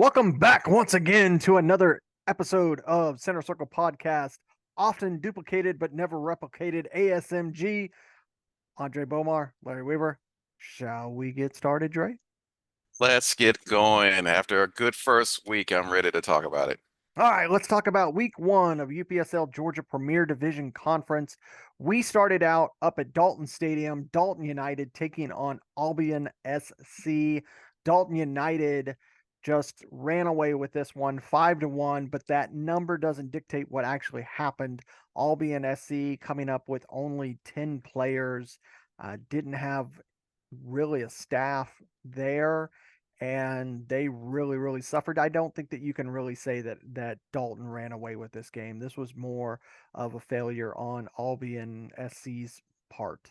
Welcome back once again to another episode of Center Circle Podcast, often duplicated but never replicated ASMG. Andre Bomar, Larry Weaver. Shall we get started, Dre? Let's get going. After a good first week, I'm ready to talk about it. All right, let's talk about week one of UPSL Georgia Premier Division Conference. We started out up at Dalton Stadium, Dalton United taking on Albion SC. Dalton United just ran away with this one 5-1, but that number doesn't dictate what actually happened. Albion SC coming up with only 10 players, didn't have really a staff there, and they really suffered. I don't think that you can really say that Dalton ran away with this game. This was more of a failure on Albion SC's part.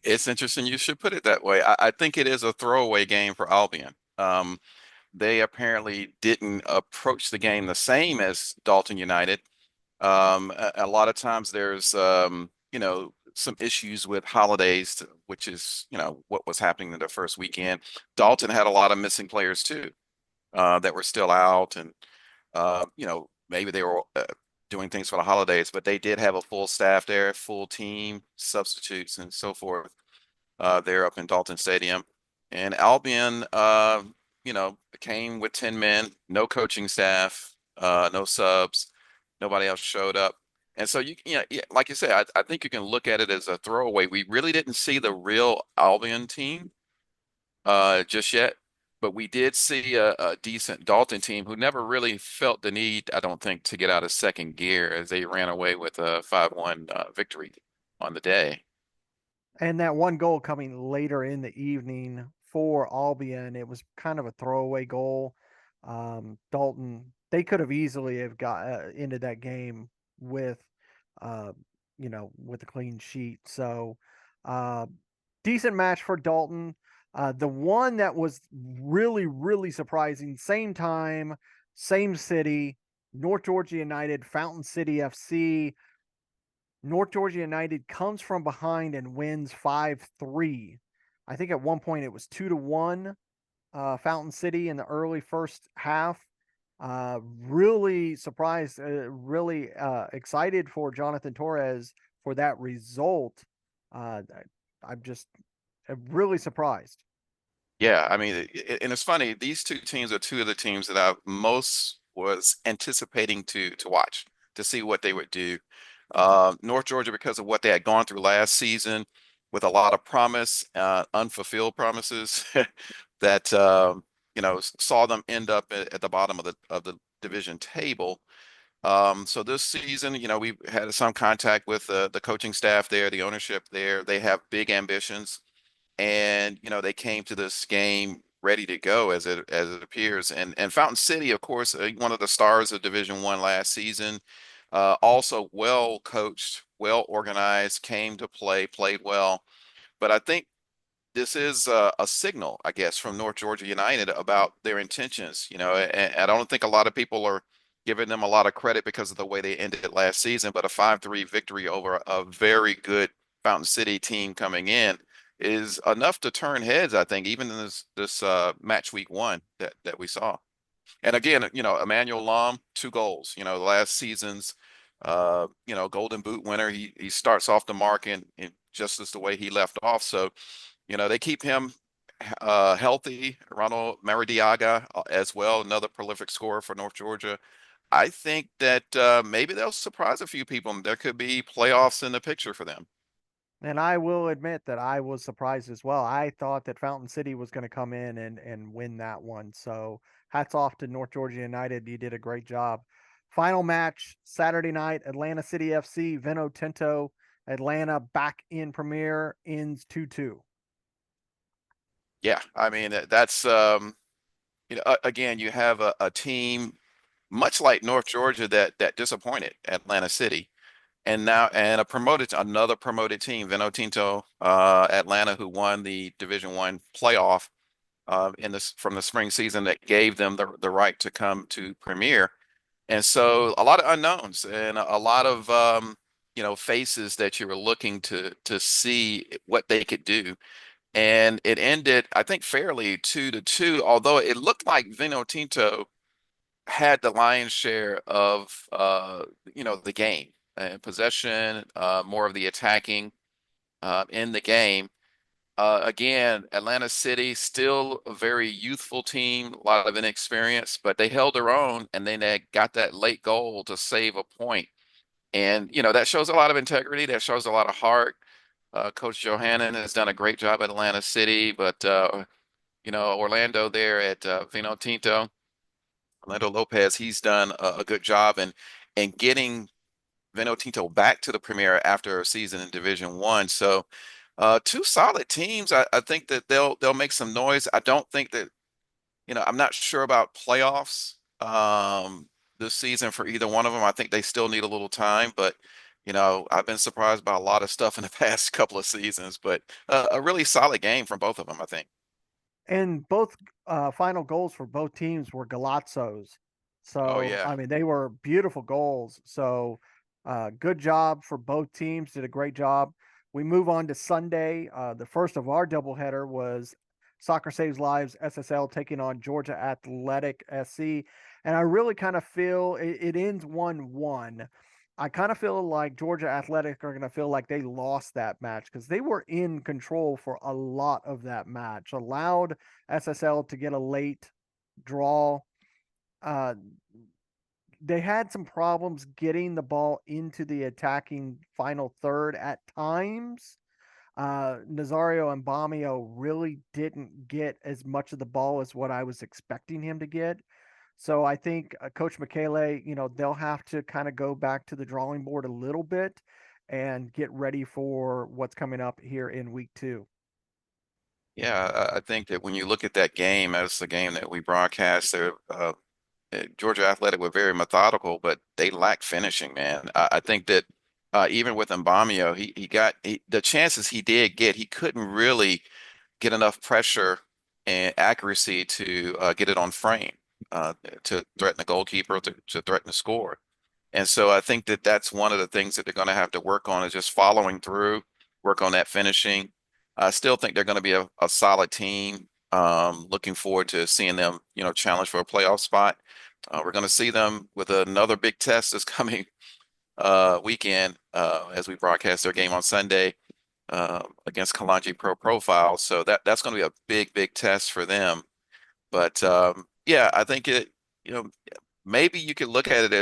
It's interesting you should put it that way. I think it is a throwaway game for Albion. They apparently didn't approach the game the same as Dalton United. A lot of times there's, some issues with holidays, which is, what was happening in the first weekend. Dalton had a lot of missing players too, that were still out, and maybe they were doing things for the holidays, but they did have a full staff there, full team, substitutes, and so forth there up in Dalton Stadium. And Albion, came with 10 men, no coaching staff, no subs, nobody else showed up. And so yeah, like you said, I think you can look at it as a throwaway. We really didn't see the real Albion team just yet. But we did see a decent Dalton team who never really felt the need, I don't think, to get out of second gear as they ran away with a 5-1 victory on the day. And that one goal coming later in the evening for Albion, it was kind of a throwaway goal. Dalton, they could have easily have got into that game with, uh, with a clean sheet. So, uh, decent match for Dalton. The one that was really surprising, same time, same city, North Georgia United, Fountain City FC. North Georgia United comes from behind and wins 5-3. I think at one point it was 2-1, Fountain City in the early first half. Really surprised, really excited for Jonathan Torres for that result. I'm just really surprised. Yeah, I mean, and it's funny, these two teams are two of the teams that I most was anticipating to watch to see what they would do. North Georgia, because of what they had gone through last season with a lot of promise, unfulfilled promises that saw them end up at the bottom of the division table. So this season, we had some contact with the coaching staff there, the ownership there. They have big ambitions, and they came to this game ready to go as it appears. And Fountain City, of course, one of the stars of Division One last season, also well coached, well organized, came to play, played well. But I think this is a signal, I guess, from North Georgia United about their intentions. And I don't think a lot of people are giving them a lot of credit because of the way they ended last season. But a 5-3 victory over a very good Fountain City team coming in is enough to turn heads, I think, even in this match week one that we saw. And again, Emmanuel Lom, 2 goals. The last season's Golden Boot winner. He starts off the mark in just as the way he left off. So they keep him healthy. Ronald Maradiaga as well, another prolific scorer for North Georgia. I think that maybe they'll surprise a few people. There could be playoffs in the picture for them. And I will admit that I was surprised as well. I thought that Fountain City was going to come in and win that one. So hats off to North Georgia United. You did a great job. Final match Saturday night, Atlanta City FC, Vino Tinto. Atlanta back in Premier, ends 2-2. Yeah, I mean that's again, you have a team much like North Georgia that disappointed Atlanta City, and now another promoted team, Vinotinto, Atlanta, who won the Division One playoff in this from the spring season that gave them the right to come to Premier. And so a lot of unknowns and a lot of faces that you were looking to see what they could do. and it ended, I think, fairly 2-2. Although it looked like Vino Tinto had the lion's share of the game and possession, more of the attacking in the game. Again, Atlanta City still a very youthful team, a lot of inexperience, but they held their own, and then they got that late goal to save a point. And that shows a lot of integrity. That shows a lot of heart. Coach Johanan has done a great job at Atlanta City, but Orlando there at Vino Tinto, Orlando Lopez, he's done a good job in getting Vino Tinto back to the Premier after a season in Division One. So two solid teams. I think that they'll make some noise. I don't think that, I'm not sure about playoffs this season for either one of them. I think they still need a little time, but I've been surprised by a lot of stuff in the past couple of seasons, but a really solid game from both of them, I think. And both final goals for both teams were Galazzos. Oh So, yeah. I mean, they were beautiful goals. So, good job for both teams. Did a great job. We move on to Sunday. The first of our doubleheader was Soccer Saves Lives SSL taking on Georgia Athletic SC. And I really kind of feel it ends 1-1. I kind of feel like Georgia Athletic are going to feel like they lost that match because they were in control for a lot of that match, allowed SSL to get a late draw. Uh, they had some problems getting the ball into the attacking final third at times. Nazario and Bamio really didn't get as much of the ball as what I was expecting him to get. So I think Coach Michele, they'll have to kind of go back to the drawing board a little bit and get ready for what's coming up here in week 2. Yeah, I think that when you look at that game as the game that we broadcast there, Georgia Athletic were very methodical, but they lack finishing, man. I think that even with Mbamio, the chances he did get, he couldn't really get enough pressure and accuracy to get it on frame, to threaten the goalkeeper, to threaten the score. And so I think that that's one of the things that they're going to have to work on is just following through, work on that finishing. I still think they're going to be a solid team. Looking forward to seeing them, challenge for a playoff spot. We're going to see them with another big test this coming weekend as we broadcast their game on Sunday against Kalanji Pro Profile. So that's going to be a big, big test for them. But yeah, I think you know, maybe you could look at it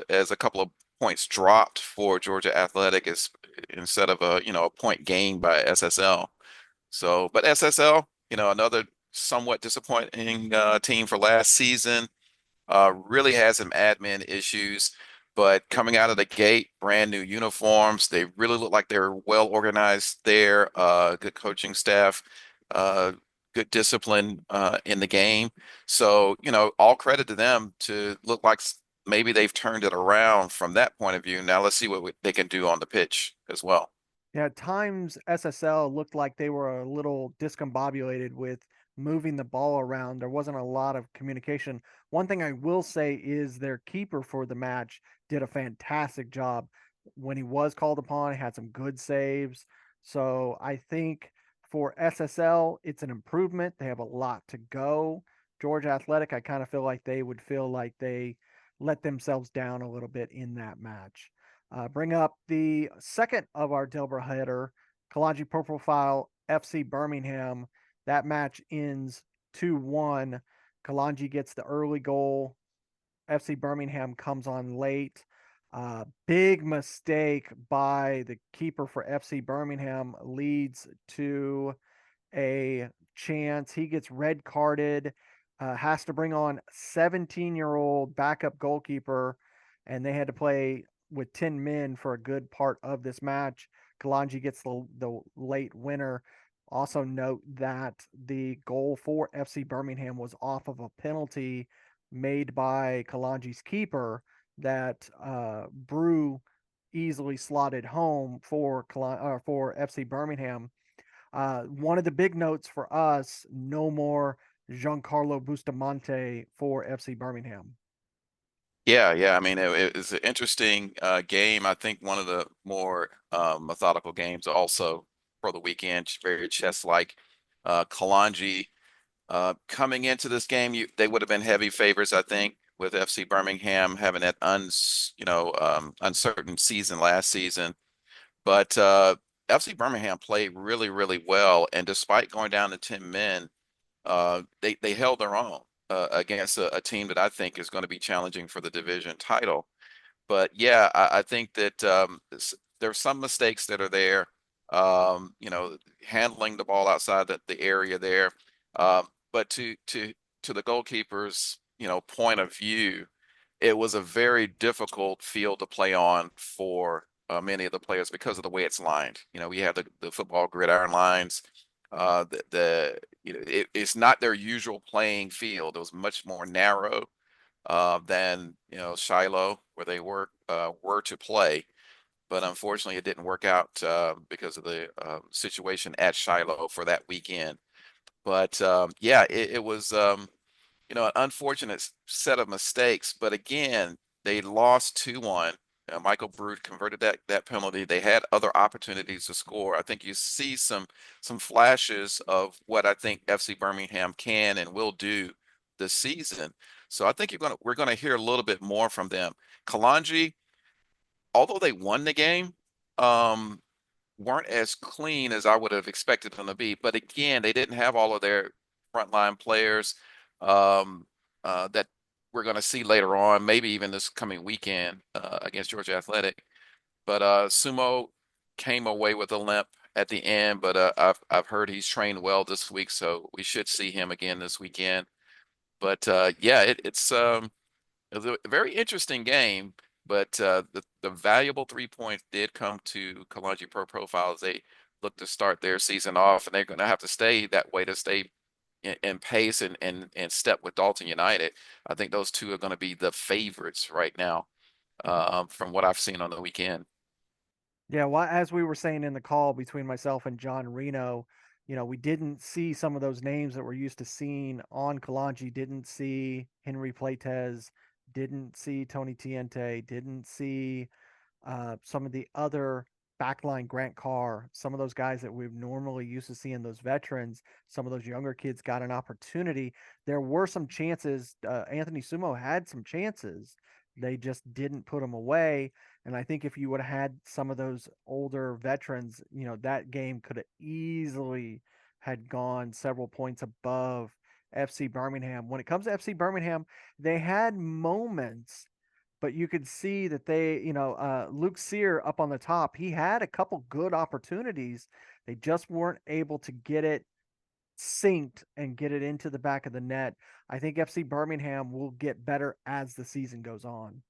as a couple of points dropped for Georgia Athletic as instead of a point gained by SSL. So, but SSL, another somewhat disappointing team for last season. Really had some admin issues, but coming out of the gate, brand new uniforms. They really look like they're well organized there. Good coaching staff, uh, good discipline in the game. So, all credit to them to look like maybe they've turned it around from that point of view. Now let's see what they can do on the pitch as well. Yeah, at times SSL looked like they were a little discombobulated with moving the ball around. There wasn't a lot of communication. One thing I will say is their keeper for the match did a fantastic job. When he was called upon, he had some good saves. So I think for SSL, it's an improvement. They have a lot to go. Georgia Athletic, I kind of feel like they would feel like they let themselves down a little bit in that match. Bring up the second of our Delbert header, Kalanji Pro Profile FC Birmingham. That match ends 2-1. Kalanji gets the early goal. FC Birmingham comes on late. Big mistake by the keeper for FC Birmingham leads to a chance. He gets red carded, has to bring on 17-year-old backup goalkeeper, and they had to play with 10 men for a good part of this match. Kalanji gets the late winner. Also note that the goal for FC Birmingham was off of a penalty made by Kalanji's keeper that Brew easily slotted home for FC Birmingham. One of the big notes for us: no more Giancarlo Bustamante for FC Birmingham. Yeah, yeah. I mean, it was an interesting game. I think one of the more methodical games also for the weekend, very chess-like. Kalonji, coming into this game, they would have been heavy favorites, I think, with FC Birmingham having that uncertain season last season. But FC Birmingham played really, really well, and despite going down to 10 men, they held their own against a team that I think is going to be challenging for the division title. But yeah, I think that there are some mistakes that are there. Handling the ball outside the area there. But to the goalkeeper's point of view, it was a very difficult field to play on for many of the players because of the way it's lined. We have the football gridiron lines. It's not their usual playing field. It was much more narrow than Shiloh, where they were to play. But unfortunately, it didn't work out because of the situation at Shiloh for that weekend. But yeah, it was an unfortunate set of mistakes. But again, they lost 2-1. Michael Brood converted that penalty. They had other opportunities to score. I think you see some flashes of what I think FC Birmingham can and will do this season. So I think we're gonna hear a little bit more from them. Kalonji, although they won the game, um, weren't as clean as I would have expected them to be. But again, they didn't have all of their frontline players um, that we're going to see later on, maybe even this coming weekend against Georgia Athletic. But Sumo came away with a limp at the end, but I've heard he's trained well this week, so we should see him again this weekend. But yeah, it was a very interesting game, but the valuable 3 points did come to Kalonji Pro Profile as they look to start their season off, and they're going to have to stay that way to stay in pace and step with Dalton United. I think those two are going to be the favorites right now, from what I've seen on the weekend. Yeah, well, as we were saying in the call between myself and John Reno, we didn't see some of those names that we're used to seeing on Kalanji. Didn't see Henry Plates, didn't see Tony Tiente, didn't see some of the other backline Grant Carr, some of those guys that we've normally used to seeing, those veterans, some of those younger kids got an opportunity. There were some chances. Anthony Sumo had some chances. They just didn't put them away. And I think if you would have had some of those older veterans, that game could have easily had gone several points above FC Birmingham. When it comes to FC Birmingham, they had moments, but you could see that Luke Sear up on the top, he had a couple good opportunities. They just weren't able to get it synced and get it into the back of the net. I think FC Birmingham will get better as the season goes on.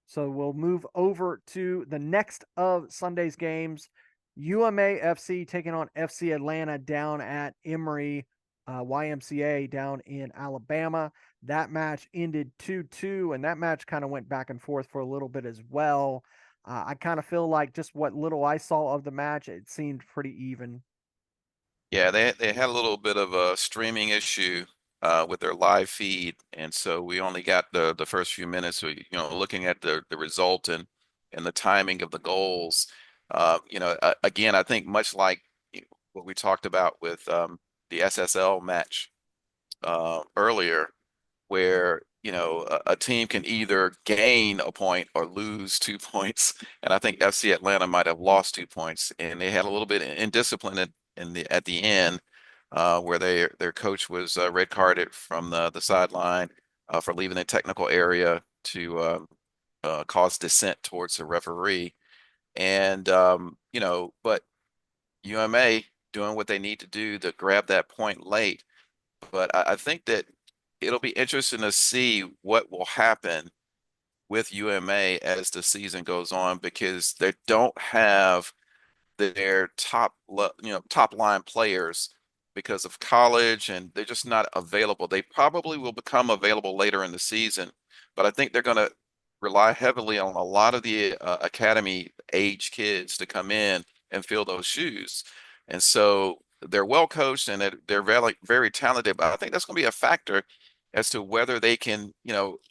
So we'll move over to the next of Sunday's games. UMA FC taking on FC Atlanta down at Emory YMCA down in Alabama. That match ended 2-2, and that match kind of went back and forth for a little bit as well. I kind of feel like just what little I saw of the match, it seemed pretty even. Yeah, they had a little bit of a streaming issue with their live feed, and so we only got the first few minutes. So looking at the result and the timing of the goals, again, I think much like what we talked about with the SSL match earlier, where a team can either gain a point or lose 2 points, and I think FC Atlanta might have lost 2 points, and they had a little bit of indiscipline at the end, where their coach was red carded from the sideline for leaving the technical area to cause dissent towards the referee, and but UMA doing what they need to do to grab that point late. But I think that it'll be interesting to see what will happen with UMA as the season goes on, because they don't have their top line players because of college, and they're just not available. They probably will become available later in the season, but I think they're going to rely heavily on a lot of the academy age kids to come in and fill those shoes. And so they're well coached and they're very, very talented, but I think that's going to be a factor as to whether they can,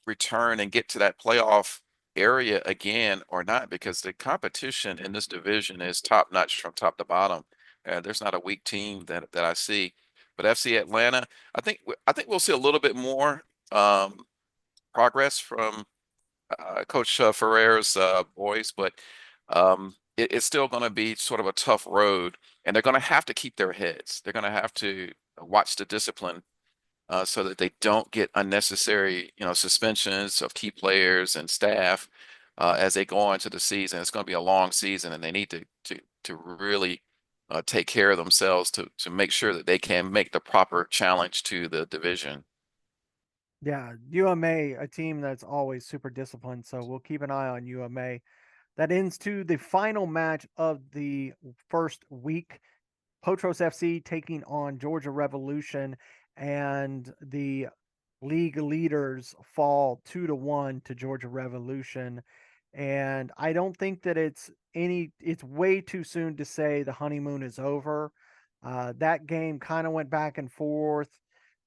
return and get to that playoff area again or not, because the competition in this division is top notch from top to bottom. There's not a weak team that I see. But FC Atlanta, I think we'll see a little bit more um, progress from Coach Ferrer's boys, but it's still going to be sort of a tough road, and they're going to have to keep their heads. They're going to have to watch the discipline so that they don't get unnecessary, suspensions of key players and staff as they go into the season. It's going to be a long season, and they need to really take care of themselves to make sure that they can make the proper challenge to the division. Yeah, UMA, a team that's always super disciplined, so we'll keep an eye on UMA. That ends to the final match of the first week. Potros FC taking on Georgia Revolution, and the league leaders fall 2-1 to Georgia Revolution. And I don't think that it's way too soon to say the honeymoon is over. That game kind of went back and forth,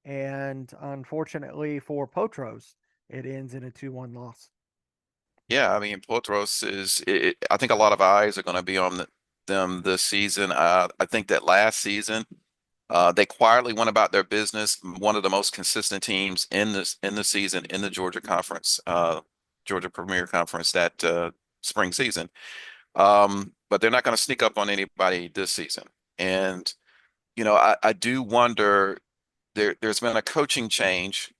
and unfortunately for Potros, it ends in a 2-1 loss. Yeah, I mean, Potros I think a lot of eyes are going to be on them this season. I think that last season, they quietly went about their business. One of the most consistent teams in the season in the Georgia Conference, Georgia Premier Conference that spring season. But they're not going to sneak up on anybody this season. And I do wonder. There's been a coaching change,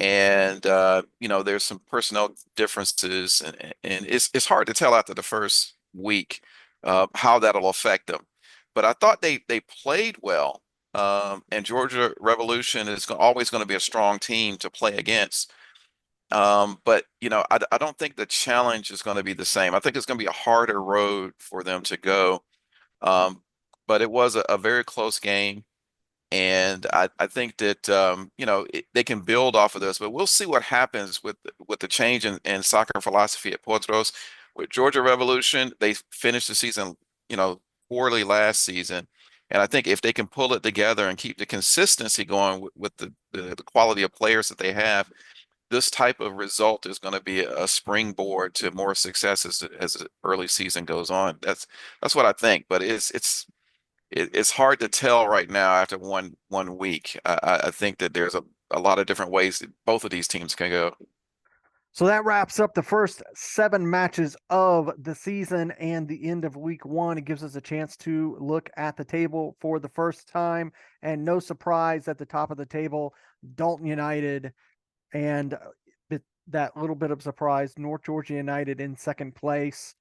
and there's some personnel differences, and it's hard to tell after the first week how that'll affect them. But I thought they played well, and Georgia Revolution is always going to be a strong team to play against. But I don't think the challenge is going to be the same. I think it's going to be a harder road for them to go. Um, but it was a very close game. And I think that they can build off of this, but we'll see what happens with the change in soccer philosophy at Portos. With Georgia Revolution, they finished the season, poorly last season, and I think if they can pull it together and keep the consistency going with the quality of players that they have, this type of result is going to be a springboard to more success as the early season goes on. That's what I think, but it's hard to tell right now after one week. I think that there's a lot of different ways that both of these teams can go. So that wraps up the first 7 matches of the season and the end of week 1. It gives us a chance to look at the table for the first time. And no surprise at the top of the table, Dalton United, and that little bit of surprise, North Georgia United in second place.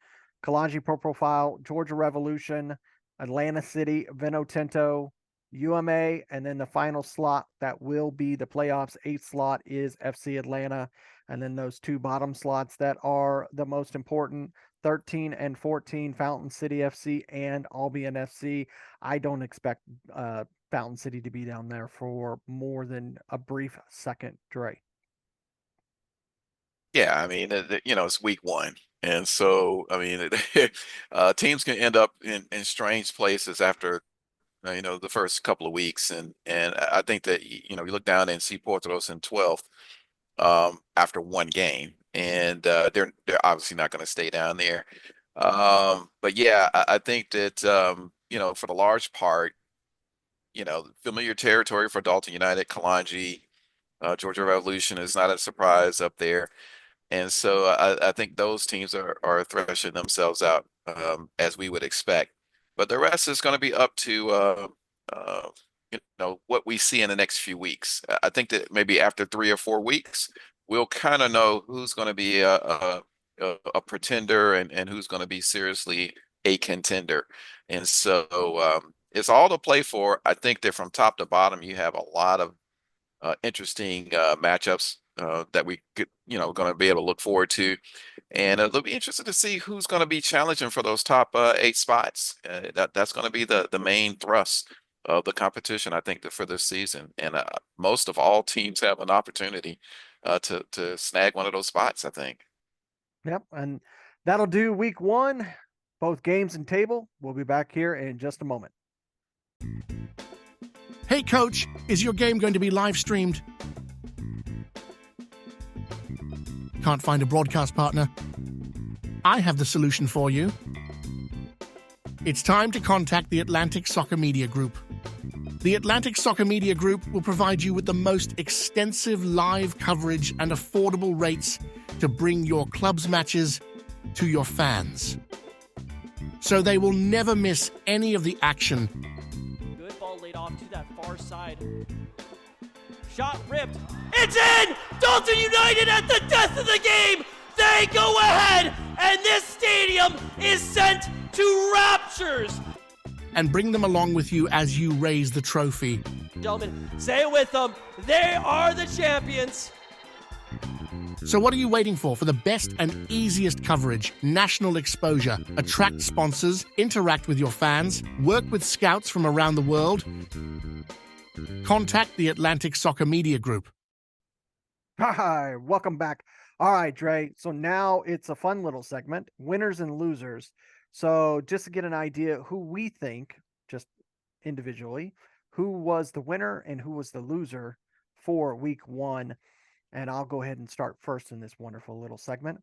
Kalanji Pro Profile, Georgia Revolution, Atlanta City, Vinotinto, UMA, and then the final slot that will be the playoffs 8th slot is FC Atlanta. And then those 2 bottom slots that are the most important, 13 and 14, Fountain City FC and Albion FC. I don't expect Fountain City to be down there for more than a brief second, Dre. Yeah, I mean, it's week 1, and so I mean, teams can end up in strange places after the first couple of weeks, and I think that you look down and see Portos in 12th after one game, and they're obviously not going to stay down there. But yeah, I think that for the large part, familiar territory for Dalton United, Kalanji, Georgia Revolution is not a surprise up there. And so I think those teams are threshing themselves out as we would expect. But the rest is going to be up to what we see in the next few weeks. I think that maybe after 3 or 4 weeks, we'll kind of know who's going to be a pretender and who's going to be seriously a contender. And so it's all to play for. I think that from top to bottom, you have a lot of interesting matchups that we could, going to be able to look forward to. And it'll be interesting to see who's going to be challenging for those top 8 spots. That's going to be the main thrust of the competition, I think, for this season. And most of all teams have an opportunity to snag one of those spots, I think. Yep, and that'll do week 1, both games and table. We'll be back here in just a moment. Hey, Coach, is your game going to be live streamed? Can't find a broadcast partner? I have the solution for you. It's time to contact the Atlantic Soccer Media Group. The Atlantic Soccer Media Group will provide you with the most extensive live coverage and affordable rates to bring your club's matches to your fans. So they will never miss any of the action. Good ball laid off to that far side. Shot ripped. It's in! Dalton United at the death of the game! They go ahead, and this stadium is sent to raptures! And bring them along with you as you raise the trophy. Gentlemen, say it with them. They are the champions. So what are you waiting for? For the best and easiest coverage, national exposure, attract sponsors, interact with your fans, work with scouts from around the world? Contact the Atlantic Soccer Media Group. Hi, welcome back. All right, Dre. So now it's a fun little segment, winners and losers. So just to get an idea who we think, just individually, who was the winner and who was the loser for week 1. And I'll go ahead and start first in this wonderful little segment.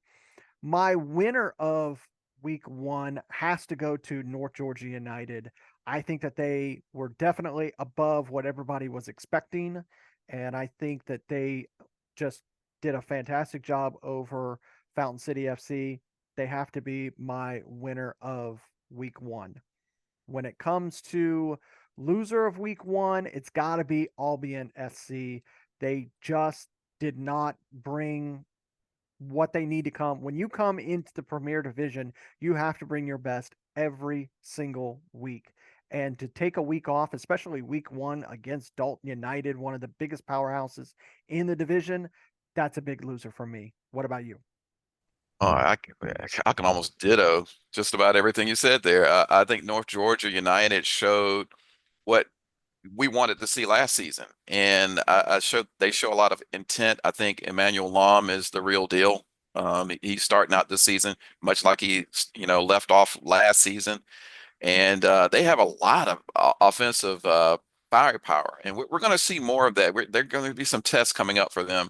My winner of week 1 has to go to North Georgia United. I think that they were definitely above what everybody was expecting. And I think that they just did a fantastic job over Fountain City FC. They have to be my winner of week 1. When it comes to loser of week 1, it's got to be Albion SC. They just did not bring what they need to come. When you come into the Premier Division, you have to bring your best every single week. And to take a week off, especially week 1 against Dalton United, one of the biggest powerhouses in the division, that's a big loser for me. What about you? Oh, I can almost ditto just about everything you said there. I think North Georgia United showed what we wanted to see last season, and they show a lot of intent. I think Emmanuel Lom is the real deal. He's starting out this season much like he left off last season, and they have a lot of offensive firepower, and we're going to see more of that. There are going to be some tests coming up for them,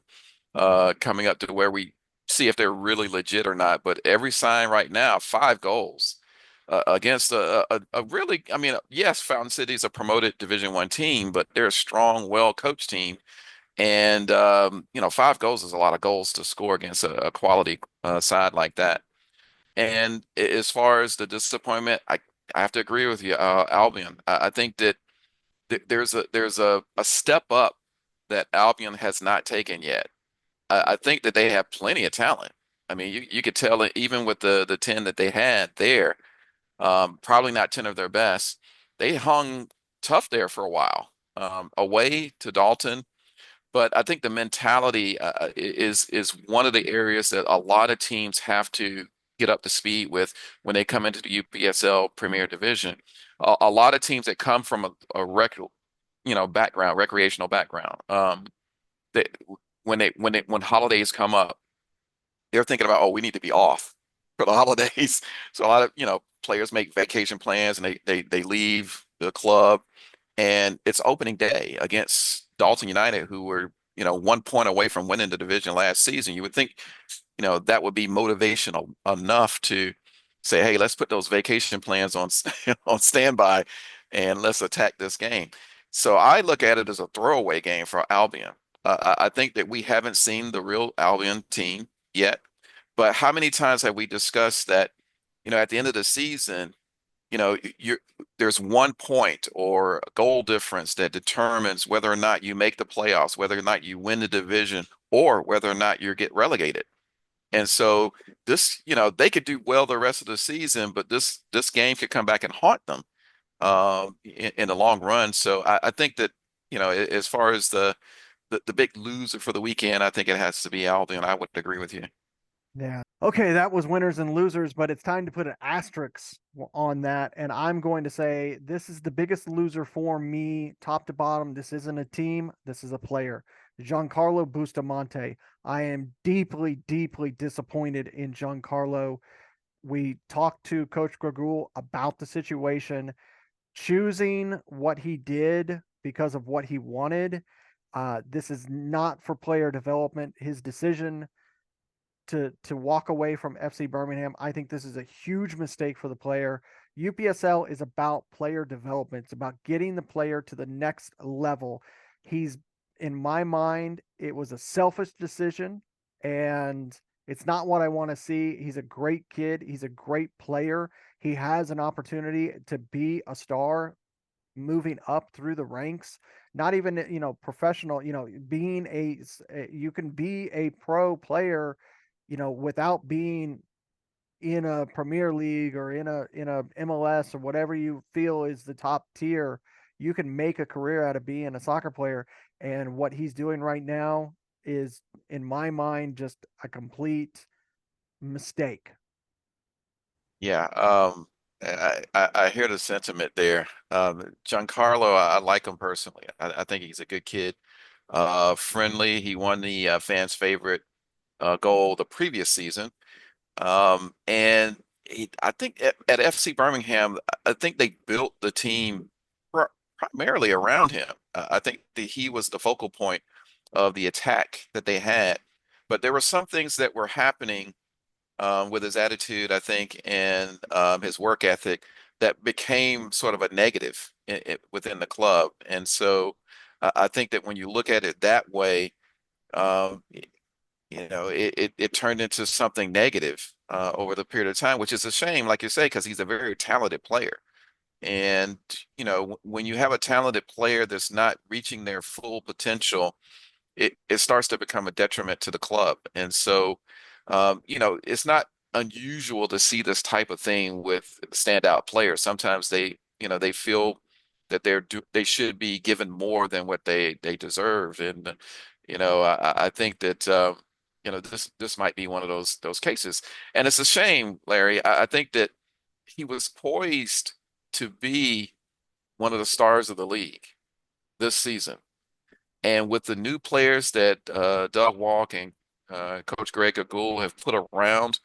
coming up to where we see if they're really legit or not. But every sign right now, 5 goals against a really, I mean, yes, Fountain City is a promoted Division I team, but they're a strong, well-coached team. And 5 goals is a lot of goals to score against a quality side like that. And as far as the disappointment, I have to agree with you, Albion. I think that there's a step up that Albion has not taken yet. I think that they have plenty of talent. I mean, you could tell it even with the 10 that they had there, probably not 10 of their best. They hung tough there for a while, away to Dalton. But I think the mentality is one of the areas that a lot of teams have to get up to speed with when they come into the UPSL Premier Division. A lot of teams that come from a background, recreational background, they, when holidays come up, they're thinking about, oh, we need to be off for the holidays. So a lot of players make vacation plans and they leave the club, and it's opening day against Dalton United, who were 1 point away from winning the division last season. You would think that would be motivational enough to say, hey, let's put those vacation plans on on standby and let's attack this game. So I look at it as a throwaway game for Albion. I think that we haven't seen the real Albion team yet, but how many times have we discussed that, at the end of the season, there's 1 point or a goal difference that determines whether or not you make the playoffs, whether or not you win the division, or whether or not you get relegated. And so this, they could do well the rest of the season, but this game could come back and haunt them in the long run. So I think that, as far as the big loser for the weekend, I think it has to be Albion. I would agree with you. Yeah. Okay, that was winners and losers, but it's time to put an asterisk on that. And I'm going to say this is the biggest loser for me, top to bottom. This isn't a team, this is a player. Giancarlo Bustamante. I am deeply, deeply disappointed in Giancarlo. We talked to Coach Gragul about the situation, choosing what he did because of what he wanted. This is not for player development. His decision to walk away from FC Birmingham. I think this is a huge mistake for the player. UPSL is about player development. It's about getting the player to the next level. He's in my mind, it was a selfish decision, and it's not what I want to see. He's a great kid. He's a great player. He has an opportunity to be a star moving up through the ranks, not even, professional, being you can be a pro player, without being in a Premier League or in a MLS or whatever you feel is the top tier. You can make a career out of being a soccer player. And what he's doing right now is, in my mind, just a complete mistake. Yeah, I hear the sentiment there. Giancarlo, I like him personally. I think he's a good kid, friendly. He won the fans' favorite goal the previous season. And I think at FC Birmingham, I think they built the team primarily around him. I think that he was the focal point of the attack that they had. But there were some things that were happening with his attitude, I think, and his work ethic that became sort of a negative within the club. And so I think that when you look at it that way, um, it turned into something negative over the period of time, which is a shame, like you say, because he's a very talented player. And, when you have a talented player that's not reaching their full potential, it starts to become a detriment to the club. And so, it's not unusual to see this type of thing with standout players. Sometimes they feel that they should be given more than what they deserve. And, I think that, this might be one of those cases. And it's a shame, Larry. I think that he was poised to be one of the stars of the league this season. And with the new players that Doug Walk and Coach Greg Agul have put around,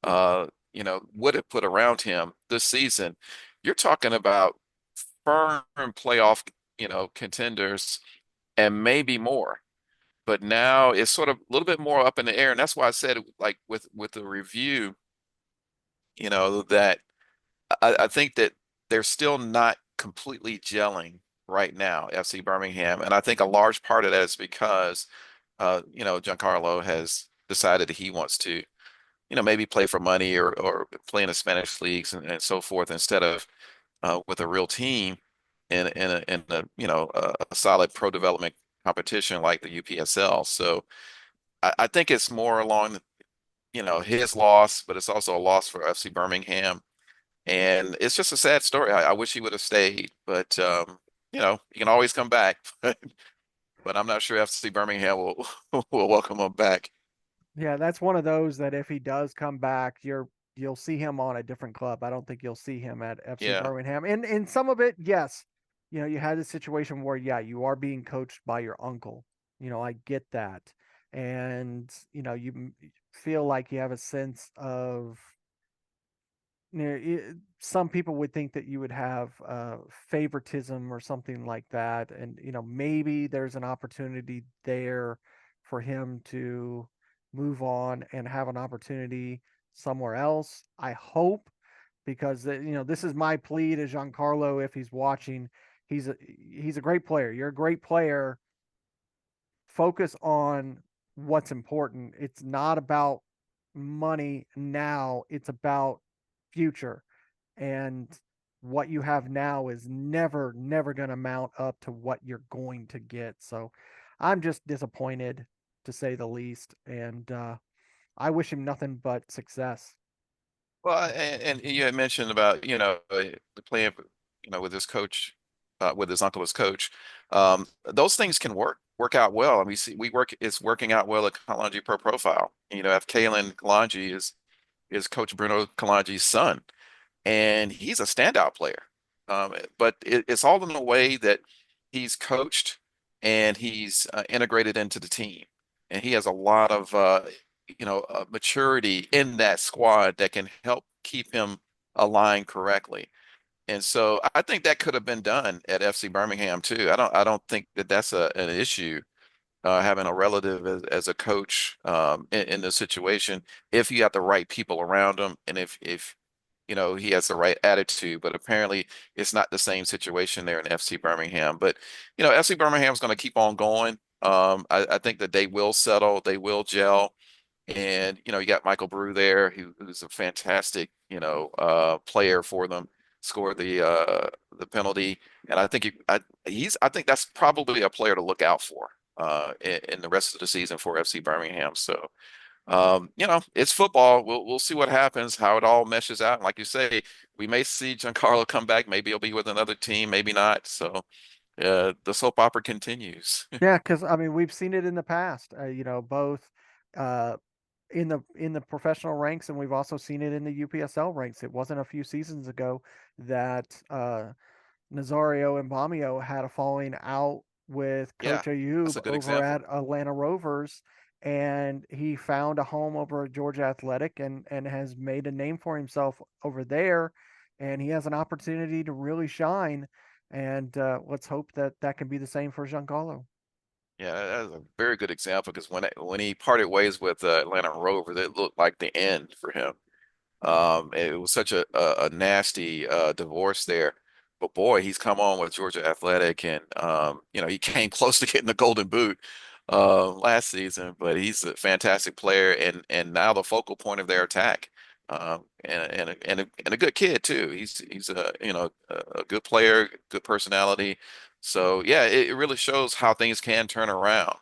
would have put around him this season, you're talking about firm playoff, contenders and maybe more. But now it's sort of a little bit more up in the air, and that's why I said, like with the review, that I think that they're still not completely gelling right now, FC Birmingham. And I think a large part of that is because, Giancarlo has decided that he wants to, maybe play for money or play in the Spanish leagues and so forth instead of with a real team in a a solid pro development competition like the UPSL. So I think it's more along, his loss, but it's also a loss for FC Birmingham. And it's just a sad story. I wish he would have stayed, but you can always come back. But I'm not sure FC Birmingham will will welcome him back. Yeah, that's one of those that if he does come back, you'll see him on a different club. I don't think you'll see him at FC Yeah. Birmingham. And some of it, yes, you had a situation where, yeah, you are being coached by your uncle. I get that. And, you feel like you have a sense of, some people would think that you would have favoritism or something like that. And, maybe there's an opportunity there for him to move on and have an opportunity somewhere else. I hope, because this is my plea to Giancarlo if he's watching. He's a great player. You're a great player. Focus on what's important. It's not about money now. It's about future. And what you have now is never going to mount up to what you're going to get. So I'm just disappointed, to say the least. And I wish him nothing but success. Well, and you had mentioned about, the playing, with his coach, with his uncle as coach. Those things can work out well. And it's working out well at Kalanji Pro Profile. If Kalen Kalanji is Coach Bruno Kalanji's son, and he's a standout player. But it's all in the way that he's coached and he's integrated into the team, and he has a lot of maturity in that squad that can help keep him aligned correctly. And so I think that could have been done at FC Birmingham too. I don't think that that's an issue. having a relative as a coach in this situation if you have the right people around him and if he has the right attitude. But apparently it's not the same situation there in FC Birmingham. But FC Birmingham's going to keep on going. I think that they will settle, they will gel. And you got Michael Brew there, who's a fantastic, player for them. Scored the penalty, and I think I think that's probably a player to look out for in the rest of the season for FC Birmingham. So it's football. We'll see what happens, how it all meshes out. And like you say, we may see Giancarlo come back. Maybe he'll be with another team, maybe not. So the soap opera continues. Yeah, because I mean we've seen it in the past. Both uh, in the professional ranks, and we've also seen it in the UPSL ranks. It wasn't a few seasons ago that Nazario and Bamio had a falling out with Yeah, Coach that's Ayub a good over example. at Atlanta Rovers, and he found a home over at Georgia Athletic and has made a name for himself over there, and he has an opportunity to really shine. And let's hope that that can be the same for Giancarlo. Yeah, that's a very good example because when he parted ways with Atlanta Rovers, it looked like the end for him. It was such a nasty divorce there. But boy, he's come on with Georgia Athletic, and he came close to getting the Golden Boot last season. But he's a fantastic player, and now the focal point of their attack. And a good kid too. He's a good player, good personality. So yeah, it really shows how things can turn around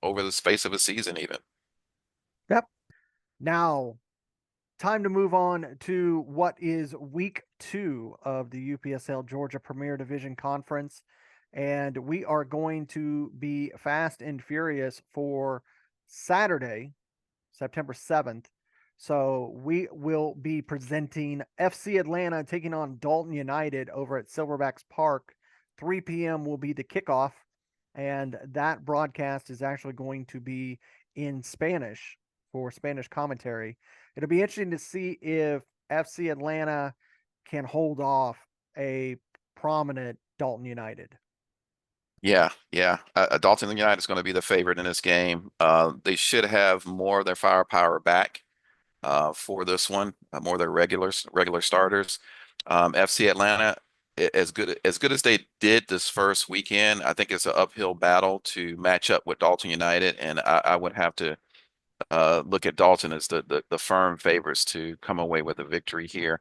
over the space of a season, even. Yep. Now, time to move on to what is week 2 of the UPSL Georgia Premier Division Conference. And we are going to be fast and furious for Saturday, September 7th. So we will be presenting FC Atlanta taking on Dalton United over at Silverbacks Park. 3 p.m. will be the kickoff. And that broadcast is actually going to be in Spanish for Spanish commentary. It'll be interesting to see if FC Atlanta can hold off a prominent Dalton United. Yeah, yeah. Dalton United is going to be the favorite in this game. They should have more of their firepower back for this one, more of their regular starters. FC Atlanta, as good as they did this first weekend, I think it's an uphill battle to match up with Dalton United, and I would have to look at Dalton as the firm favorites to come away with a victory here.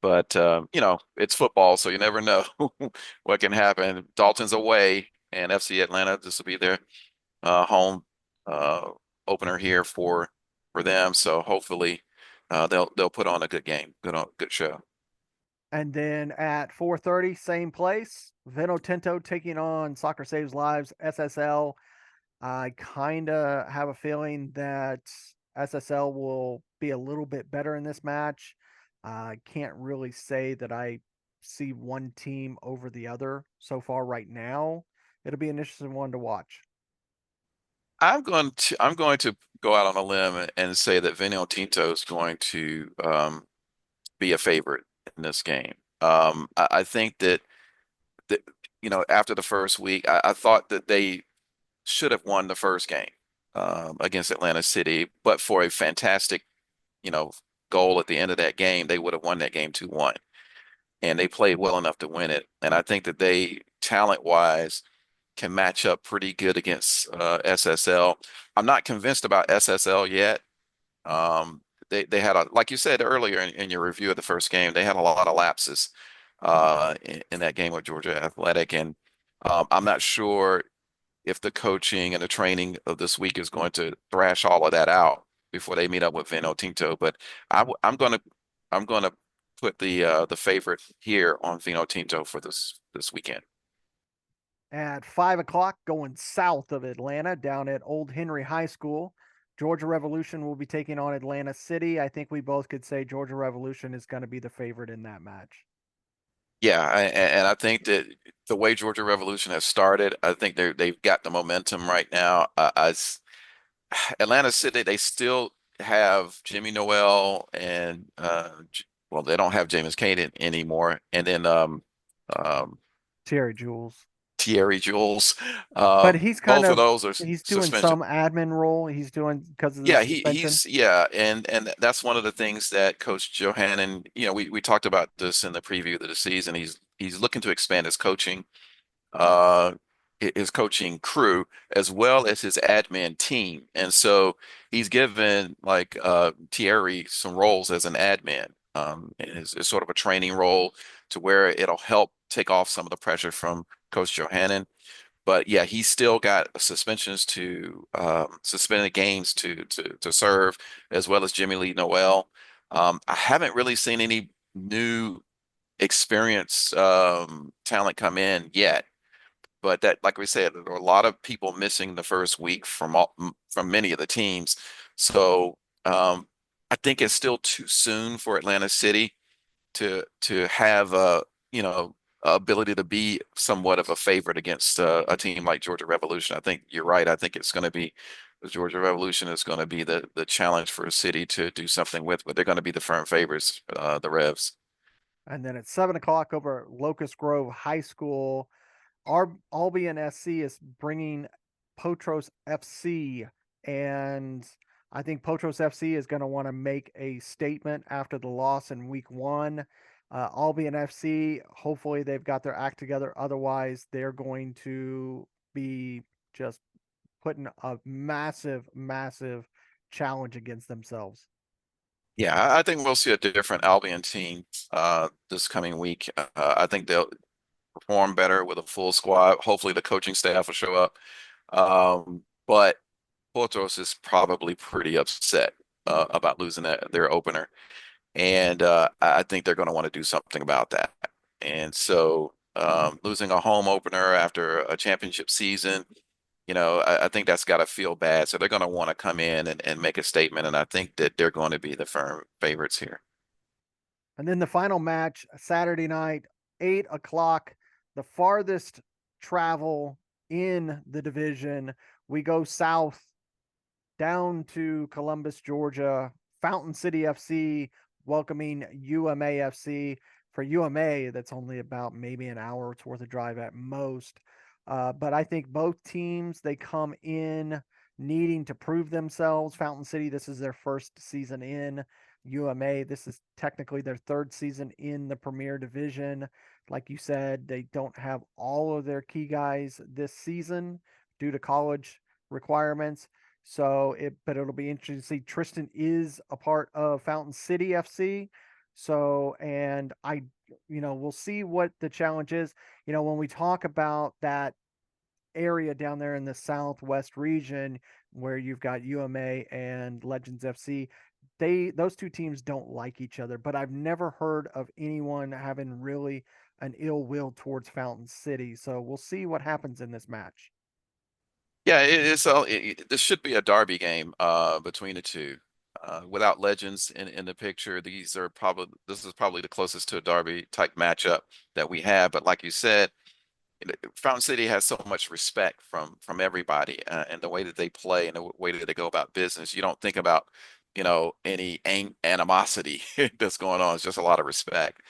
But it's football, so you never know what can happen. Dalton's away, and FC Atlanta, this will be their home uh, opener here for them. So hopefully they'll put on a good game, good show. And then at 4:30, same place, Vino Tinto taking on Soccer Saves Lives SSL. I kind of have a feeling that SSL will be a little bit better in this match. I can't really say that I see one team over the other so far right now. It'll be an interesting one to watch. I'm going to go out on a limb and say that Vino Tinto is going to be a favorite in this game. I think that after the first week, I thought that they should have won the first game against Atlanta City, but for a fantastic, you know, goal at the end of that game, they would have won that game 2-1. And they played well enough to win it. And I think that they, talent-wise, can match up pretty good against SSL. I'm not convinced about SSL yet. They had like you said earlier in your review of the first game, they had a lot of lapses in that game with Georgia Athletic, and I'm not sure if the coaching and the training of this week is going to thrash all of that out before they meet up with Vino Tinto. But I'm gonna put the favorite here on Vino Tinto for this weekend. At 5 o'clock, going south of Atlanta, down at Old Henry High School, Georgia Revolution will be taking on Atlanta City. I think we both could say Georgia Revolution is going to be the favorite in that match. Yeah, and I think that the way Georgia Revolution has started, I think they've got the momentum right now. Atlanta City, they still have Jimmy Noel and well, they don't have James Caden anymore. And then um, Terry Jules. Thierry Jules. But he's kind Both of of those are he's doing suspension. some admin role. He's doing because of the Yeah, suspension. and that's one of the things that Coach Johannen, we talked about this in the preview of the season. He's looking to expand uh his coaching crew as well as his admin team. And so he's given like Thierry some roles as an admin. And it's sort of a training role to where it'll help take off some of the pressure from Coach Johannen. But yeah, he's still got suspensions to suspended games to serve, as well as Jimmy Lee Noel. I haven't really seen any new experienced talent come in yet. But that, like we said, there are a lot of people missing the first week from many of the teams. So I think it's still too soon for Atlanta City to have ability to be somewhat of a favorite against a team like Georgia Revolution. I think you're right. I think it's going to be the Georgia Revolution is going to be the challenge for a city to do something with, but they're going to be the firm favorites, the Revs. And then at 7 o'clock over at Locust Grove High School, our Albion SC is bringing Potros FC, and I think Potros FC is going to want to make a statement after the loss in week one. Albion FC, hopefully they've got their act together. Otherwise, they're going to be just putting a massive, massive challenge against themselves. Yeah, I think we'll see a different Albion team this coming week. I think they'll perform better with a full squad. Hopefully, the coaching staff will show up. But Portos is probably pretty upset about losing their opener, and I think they're going to want to do something about that. And so, losing a home opener after a championship season, I think that's got to feel bad. So they're going to want to come in and make a statement, and I think that they're going to be the firm favorites here. And then the final match, Saturday night, 8 o'clock, the farthest travel in the division. We go south down to Columbus, Georgia, Fountain City FC welcoming UMA FC. For UMA, that's only about maybe an hour's worth of drive at most. But I think both teams, they come in needing to prove themselves. Fountain City, this is their first season in. UMA, this is technically their third season in the Premier Division. Like you said, they don't have all of their key guys this season due to college requirements. But it'll be interesting to see. Tristan is a part of Fountain City FC. And we'll see what the challenge is. When we talk about that area down there in the southwest region where you've got UMA and Legends FC, those two teams don't like each other, but I've never heard of anyone having really an ill will towards Fountain City. So we'll see what happens in this match. Yeah, this should be a derby game between the two. Without legends in the picture, this is probably the closest to a derby type matchup that we have. But like you said, Fountain City has so much respect from everybody and the way that they play and the way that they go about business. You don't think about any animosity that's going on. It's just a lot of respect.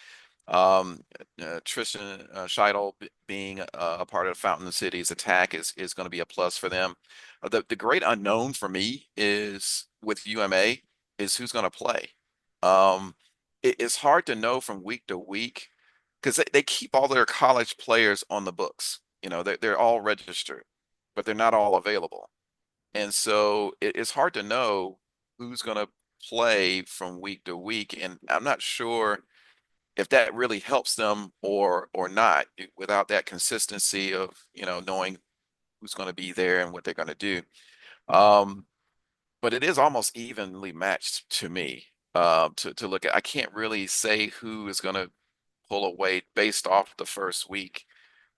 Tristan Scheidel being a part of Fountain City's attack is going to be a plus for them. The great unknown for me is with UMA is who's going to play. It's hard to know from week to week because they keep all their college players on the books. They're all registered, but they're not all available. And so it's hard to know who's going to play from week to week. And I'm not sure if that really helps them or not without that consistency of knowing who's going to be there and what they're going to do. But it is almost evenly matched to me to look at. I can't really say who is going to pull away based off the first week.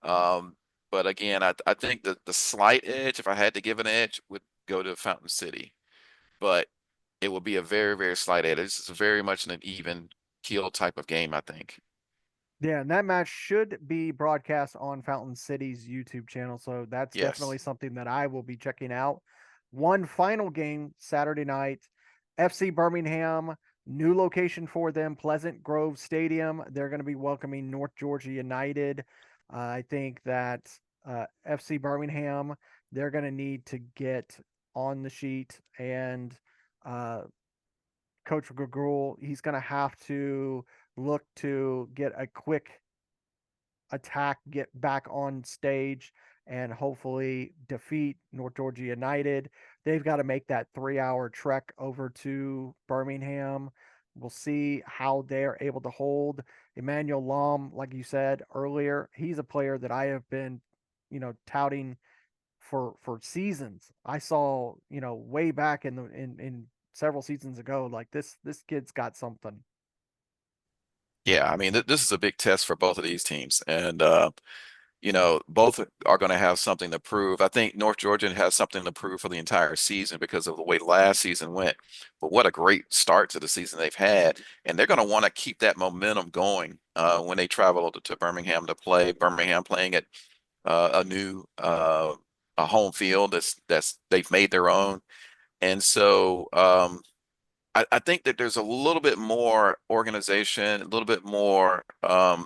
But again, I think that the slight edge, if I had to give an edge, would go to Fountain City. But it will be a very, very slight edge. This is very much an even keel type of game, I think. Yeah, and that match should be broadcast on Fountain City's YouTube channel. So that's definitely Yes. something that I will be checking out. One final game Saturday night, FC Birmingham, new location for them, Pleasant Grove Stadium. They're going to be welcoming North Georgia United. I think that FC Birmingham, they're going to need to get on the sheet, and uh, Coach Grugul, he's going to have to look to get a quick attack, get back on stage, and hopefully defeat North Georgia United. They've got to make that 3-hour trek over to Birmingham. We'll see how they're able to hold. Emmanuel Lom, like you said earlier, he's a player that I have been, touting for seasons. I saw, way back in several seasons ago, like this kid's got something. Yeah, I mean, this is a big test for both of these teams, and both are going to have something to prove. I think North Georgia has something to prove for the entire season because of the way last season went. But what a great start to the season they've had, and they're going to want to keep that momentum going when they travel to Birmingham to play. Birmingham playing at a new a home field that's they've made their own, and so. I think that there's a little bit more organization, a little bit more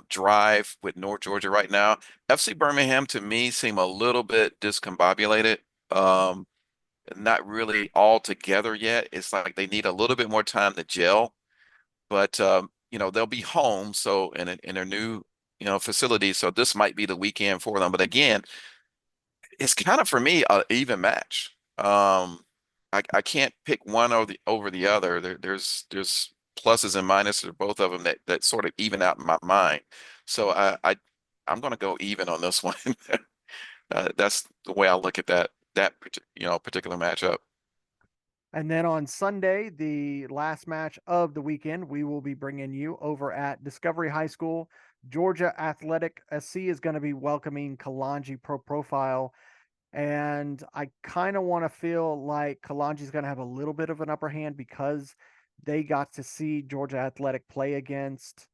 drive with North Georgia right now. FC Birmingham to me seem a little bit discombobulated, not really all together yet. It's like they need a little bit more time to gel, but they'll be home, so in their new facility, so this might be the weekend for them. But again, it's kind of for me a even match. I can't pick one over the other. There's pluses and minuses for both of them that sort of even out in my mind. So I'm going to go even on this one. That's the way I look at that particular matchup. And then on Sunday, the last match of the weekend, we will be bringing you over at Discovery High School. Georgia Athletic SC is going to be welcoming Kalanji Pro Profile. And I kind of want to feel like Kalanji's going to have a little bit of an upper hand because they got to see Georgia Athletic play against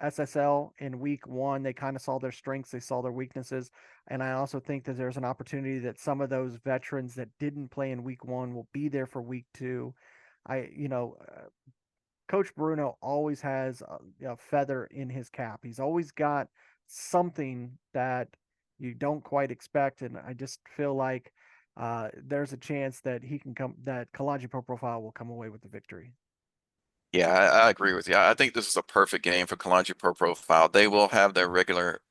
SSL in week one. They kind of saw their strengths, they saw their weaknesses. And I also think that there's an opportunity that some of those veterans that didn't play in week one will be there for week two. Coach Bruno always has a feather in his cap. He's always got something that you don't quite expect. And I just feel like there's a chance that that Kalanji Pro Profile will come away with the victory. Yeah, I agree with you. I think this is a perfect game for Kalanji Pro Profile. They will have their regular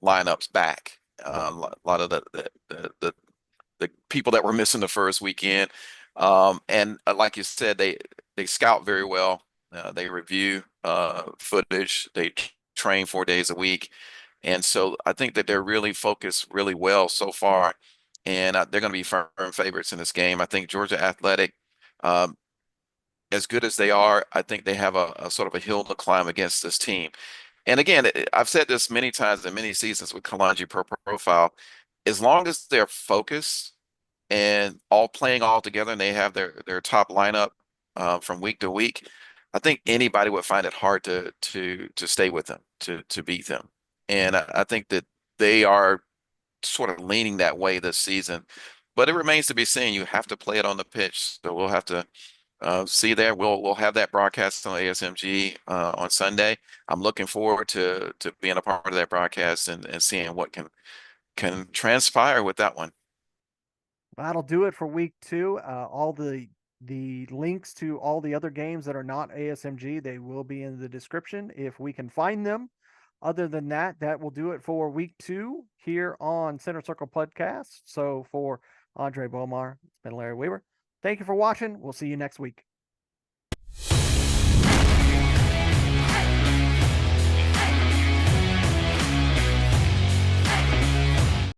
lineups back. A lot of the people that were missing the first weekend, and like you said, they scout very well. They review footage. They train 4 days a week, and so I think that they're really focused really well so far, and they're going to be firm favorites in this game. I think Georgia Athletic. As good as they are, I think they have a sort of a hill to climb against this team. And again, I've said this many times in many seasons with Kalanji Pro Profile, as long as they're focused and all playing all together and they have their top lineup from week to week, I think anybody would find it hard to stay with them, to beat them. And I think that they are sort of leaning that way this season. But it remains to be seen. You have to play it on the pitch. So we'll have to see there. We'll have that broadcast on ASMG on Sunday. I'm looking forward to being a part of that broadcast and seeing what can transpire with that one. That'll do it for week two. All the links to all the other games that are not ASMG, they will be in the description if we can find them. Other than that, that will do it for week two here on Center Circle Podcast. So for Andre Bomar, it's been Larry Weaver. Thank you for watching. We'll see you next week.